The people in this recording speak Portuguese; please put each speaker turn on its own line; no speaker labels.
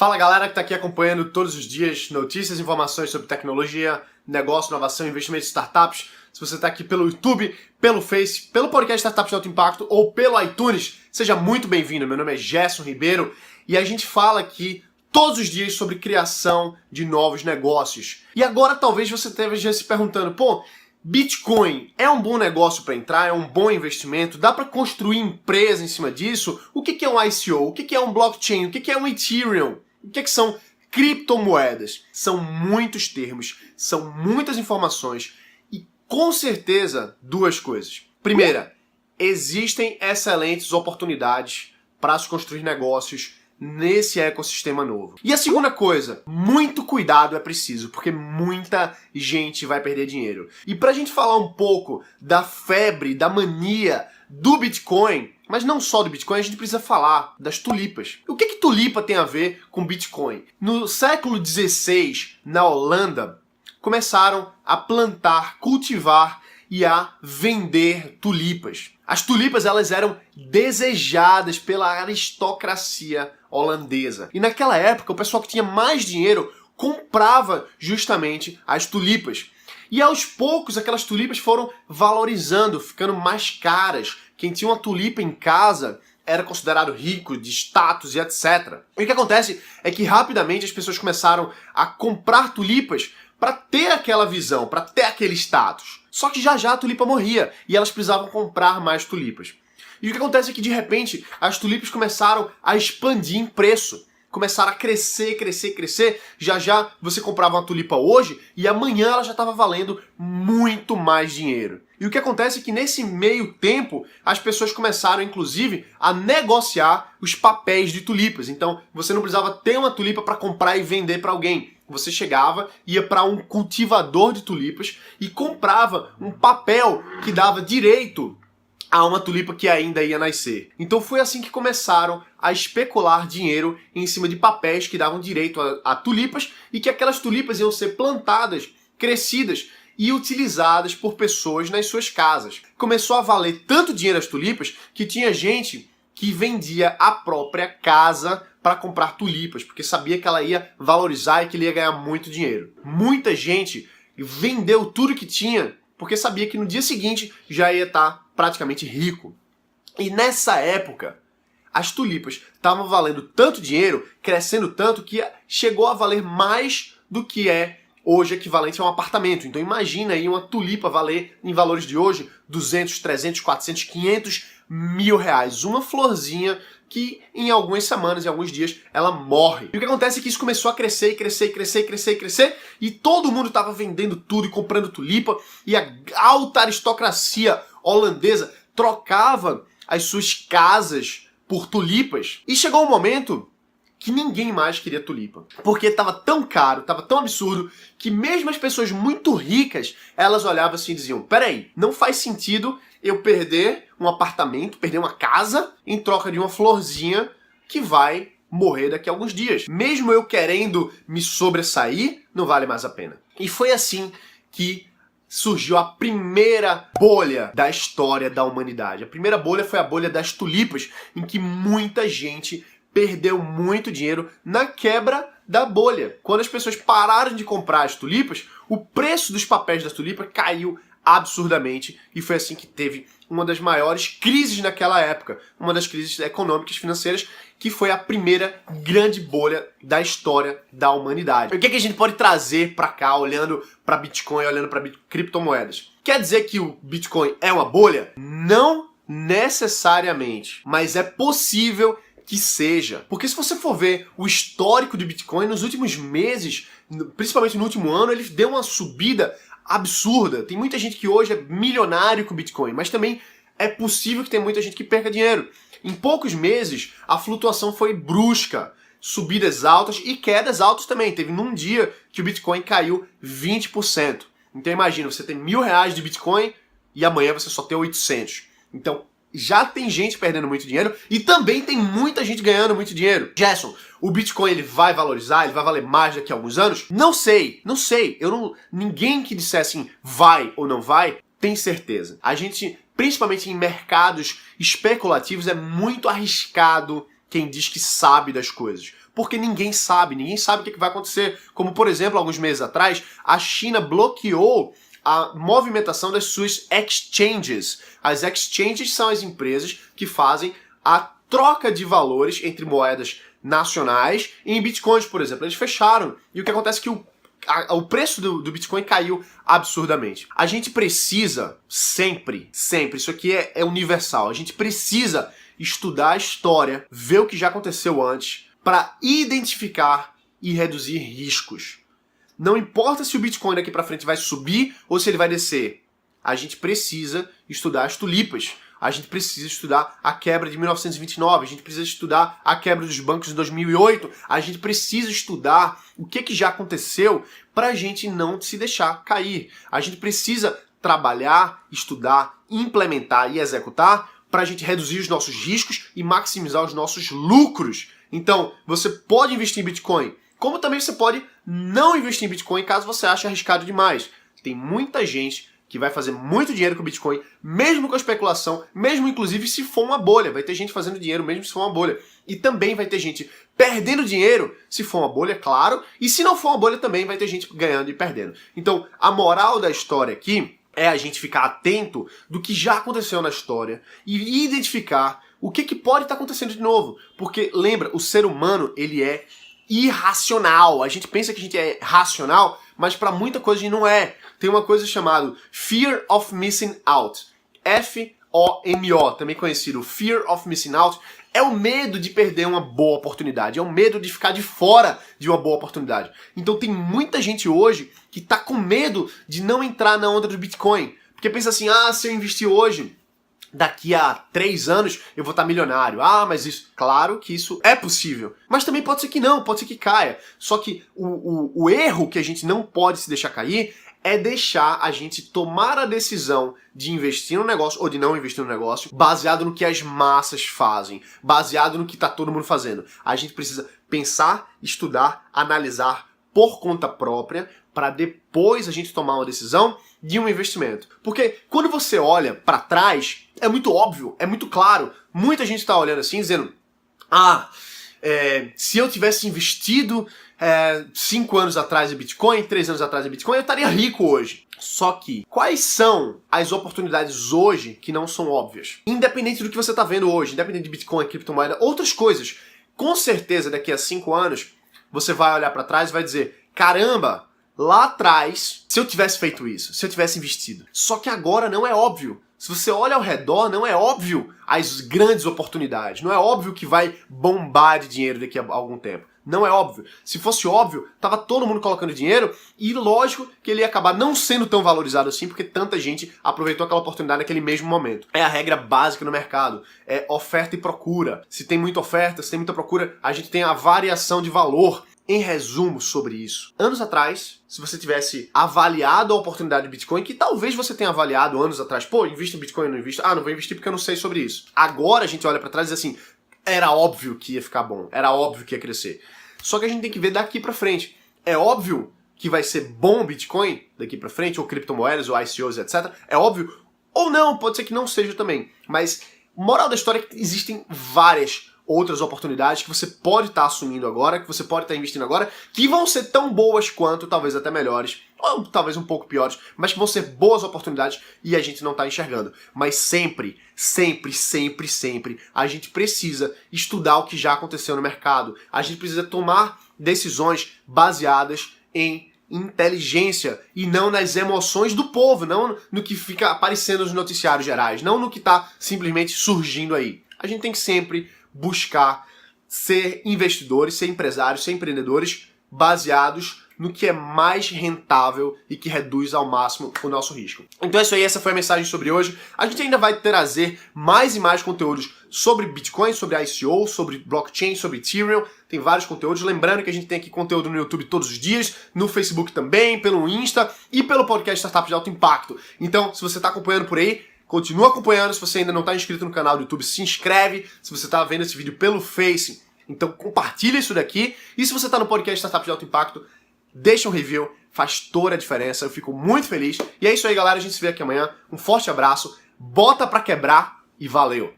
Fala galera que está aqui acompanhando todos os dias notícias e informações sobre tecnologia, negócio, inovação, investimento em startups. Se você está aqui pelo YouTube, pelo Face, pelo podcast Startups de Alto Impacto ou pelo iTunes, seja muito bem-vindo. Meu nome é Gerson Ribeiro e a gente fala aqui todos os dias sobre criação de novos negócios. E agora talvez você esteja se perguntando, Bitcoin é um bom negócio para entrar? É um bom investimento? Dá para construir empresa em cima disso? O que é um ICO? O que é um blockchain? O que é um Ethereum? O que são criptomoedas? São muitos termos, são muitas informações e com certeza duas coisas. Primeira, existem excelentes oportunidades para se construir negócios nesse ecossistema novo. E a segunda coisa, muito cuidado é preciso, porque muita gente vai perder dinheiro. E pra gente falar um pouco da febre, da mania do Bitcoin, mas não só do Bitcoin, a gente precisa falar das tulipas. O que tulipa tem a ver com Bitcoin? No século XVI, na Holanda, começaram a plantar, cultivar e a vender tulipas. As tulipas elas eram desejadas pela aristocracia holandesa. E naquela época, o pessoal que tinha mais dinheiro comprava justamente as tulipas. E aos poucos, aquelas tulipas foram valorizando, ficando mais caras. Quem tinha uma tulipa em casa era considerado rico, de status e etc. E o que acontece é que rapidamente as pessoas começaram a comprar tulipas para ter aquela visão, para ter aquele status. Só que já a tulipa morria e elas precisavam comprar mais tulipas. E o que acontece é que de repente as tulipas começaram a expandir em preço. Começaram a crescer. Já você comprava uma tulipa hoje e amanhã ela já estava valendo muito mais dinheiro. E o que acontece é que nesse meio tempo as pessoas começaram inclusive a negociar os papéis de tulipas. Então você não precisava ter uma tulipa para comprar e vender para alguém. Você chegava, ia para um cultivador de tulipas e comprava um papel que dava direito a uma tulipa que ainda ia nascer. Então foi assim que começaram a especular dinheiro em cima de papéis que davam direito a tulipas e que aquelas tulipas iam ser plantadas, crescidas e utilizadas por pessoas nas suas casas. Começou a valer tanto dinheiro as tulipas que tinha gente que vendia a própria casa para comprar tulipas, porque sabia que ela ia valorizar e que ele ia ganhar muito dinheiro. Muita gente vendeu tudo que tinha porque sabia que no dia seguinte já ia estar praticamente rico. E nessa época, as tulipas estavam valendo tanto dinheiro, crescendo tanto, que chegou a valer mais do que é hoje equivalente a um apartamento. Então imagina aí uma tulipa valer, em valores de hoje, 200, 300, 400, 500 mil reais. Uma florzinha que em algumas semanas, em alguns dias, ela morre. E o que acontece é que isso começou a crescer, e todo mundo estava vendendo tudo e comprando tulipa, e a alta aristocracia holandesa trocava as suas casas por tulipas. E chegou um momento que ninguém mais queria tulipa. Porque estava tão caro, estava tão absurdo, que mesmo as pessoas muito ricas, elas olhavam assim e diziam, peraí, não faz sentido eu perder um apartamento, perder uma casa, em troca de uma florzinha que vai morrer daqui a alguns dias. Mesmo eu querendo me sobressair, não vale mais a pena. E foi assim que surgiu a primeira bolha da história da humanidade. A primeira bolha foi a bolha das tulipas, em que muita gente perdeu muito dinheiro na quebra da bolha. Quando as pessoas pararam de comprar as tulipas, o preço dos papéis das tulipas caiu absurdamente e foi assim que teve uma das maiores crises naquela época, uma das crises econômicas, financeiras, que foi a primeira grande bolha da história da humanidade. E o que a gente pode trazer para cá, olhando para Bitcoin, olhando para criptomoedas? Quer dizer que o Bitcoin é uma bolha? Não necessariamente, mas é possível que seja. Porque se você for ver o histórico do Bitcoin, nos últimos meses, principalmente no último ano, ele deu uma subida absurda. Tem muita gente que hoje é milionário com Bitcoin, mas também é possível que tenha muita gente que perca dinheiro. Em poucos meses, a flutuação foi brusca. Subidas altas e quedas altas também. Teve num dia que o Bitcoin caiu 20%. Então imagina, você tem R$1.000 de Bitcoin e amanhã você só tem 800. Então já tem gente perdendo muito dinheiro e também tem muita gente ganhando muito dinheiro. Gerson, o Bitcoin ele vai valorizar, ele vai valer mais daqui a alguns anos? Não sei. Ninguém que disser assim, vai ou não vai, tem certeza. A gente, principalmente em mercados especulativos, é muito arriscado quem diz que sabe das coisas. porque ninguém sabe o que vai acontecer. Como, por exemplo, alguns meses atrás, a China bloqueou a movimentação das suas exchanges. As exchanges são as empresas que fazem a troca de valores entre moedas nacionais e em bitcoins, por exemplo. Eles fecharam. E o que acontece é que o preço do Bitcoin caiu absurdamente. A gente precisa sempre, isso aqui é universal, a gente precisa estudar a história, ver o que já aconteceu antes, para identificar e reduzir riscos. Não importa se o Bitcoin daqui para frente vai subir ou se ele vai descer. A gente precisa estudar as tulipas. A gente precisa estudar a quebra de 1929, a gente precisa estudar a quebra dos bancos de 2008, a gente precisa estudar o que já aconteceu para a gente não se deixar cair. A gente precisa trabalhar, estudar, implementar e executar para a gente reduzir os nossos riscos e maximizar os nossos lucros. Então, você pode investir em Bitcoin, como também você pode não investir em Bitcoin caso você ache arriscado demais. Tem muita gente que vai fazer muito dinheiro com o Bitcoin, mesmo com a especulação, mesmo inclusive se for uma bolha. Vai ter gente fazendo dinheiro mesmo se for uma bolha. E também vai ter gente perdendo dinheiro se for uma bolha, claro. E se não for uma bolha também vai ter gente ganhando e perdendo. Então, a moral da história aqui é a gente ficar atento do que já aconteceu na história e identificar o que pode estar acontecendo de novo. Porque, lembra, o ser humano, ele é irracional. A gente pensa que a gente é racional, mas para muita coisa a gente não é. Tem uma coisa chamada Fear of Missing Out. FOMO, também conhecido. Fear of Missing Out é o medo de perder uma boa oportunidade. É o medo de ficar de fora de uma boa oportunidade. Então tem muita gente hoje que tá com medo de não entrar na onda do Bitcoin. Porque pensa assim, se eu investir hoje, daqui a 3 anos eu vou estar milionário. Mas isso, claro que isso é possível. Mas também pode ser que não, pode ser que caia. Só que o erro que a gente não pode se deixar cair é deixar a gente tomar a decisão de investir no negócio ou de não investir no negócio baseado no que as massas fazem, baseado no que está todo mundo fazendo. A gente precisa pensar, estudar, analisar por conta própria para depois a gente tomar uma decisão de um investimento. Porque quando você olha para trás, é muito óbvio, é muito claro. Muita gente está olhando assim, dizendo, se eu tivesse investido 5 anos atrás em Bitcoin, 3 anos atrás em Bitcoin, eu estaria rico hoje. Só que, quais são as oportunidades hoje que não são óbvias? Independente do que você está vendo hoje, independente de Bitcoin, criptomoeda, outras coisas. Com certeza, daqui a 5 anos, você vai olhar para trás e vai dizer, caramba, lá atrás, se eu tivesse feito isso, se eu tivesse investido. Só que agora não é óbvio. Se você olha ao redor, não é óbvio as grandes oportunidades. Não é óbvio que vai bombar de dinheiro daqui a algum tempo. Não é óbvio. Se fosse óbvio, tava todo mundo colocando dinheiro e lógico que ele ia acabar não sendo tão valorizado assim porque tanta gente aproveitou aquela oportunidade naquele mesmo momento. É a regra básica no mercado. É oferta e procura. Se tem muita oferta, se tem muita procura, a gente tem a variação de valor. Em resumo sobre isso, anos atrás, se você tivesse avaliado a oportunidade de Bitcoin, que talvez você tenha avaliado anos atrás, invisto em Bitcoin, não invisto, não vou investir porque eu não sei sobre isso. Agora a gente olha pra trás e diz assim, era óbvio que ia ficar bom, era óbvio que ia crescer. Só que a gente tem que ver daqui pra frente. É óbvio que vai ser bom o Bitcoin daqui pra frente, ou criptomoedas, ou ICOs, etc. É óbvio, ou não, pode ser que não seja também. Mas, moral da história é que existem várias outras oportunidades que você pode estar assumindo agora, que você pode estar investindo agora, que vão ser tão boas quanto, talvez até melhores, ou talvez um pouco piores, mas que vão ser boas oportunidades e a gente não está enxergando. Mas sempre, a gente precisa estudar o que já aconteceu no mercado. A gente precisa tomar decisões baseadas em inteligência e não nas emoções do povo, não no que fica aparecendo nos noticiários gerais, não no que está simplesmente surgindo aí. A gente tem que sempre buscar ser investidores, ser empresários, ser empreendedores baseados no que é mais rentável e que reduz ao máximo o nosso risco. Então é isso aí, essa foi a mensagem sobre hoje. A gente ainda vai trazer mais e mais conteúdos sobre Bitcoin, sobre ICO, sobre blockchain, sobre Ethereum. Tem vários conteúdos. Lembrando que a gente tem aqui conteúdo no YouTube todos os dias, no Facebook também, pelo Insta e pelo podcast Startup de Alto Impacto. Então, se você está acompanhando por aí, continua acompanhando. Se você ainda não está inscrito no canal do YouTube, se inscreve. Se você está vendo esse vídeo pelo Face, então compartilha isso daqui. E se você está no podcast Startup de Alto Impacto, deixa um review, faz toda a diferença. Eu fico muito feliz. E é isso aí, galera. A gente se vê aqui amanhã. Um forte abraço, bota pra quebrar e valeu!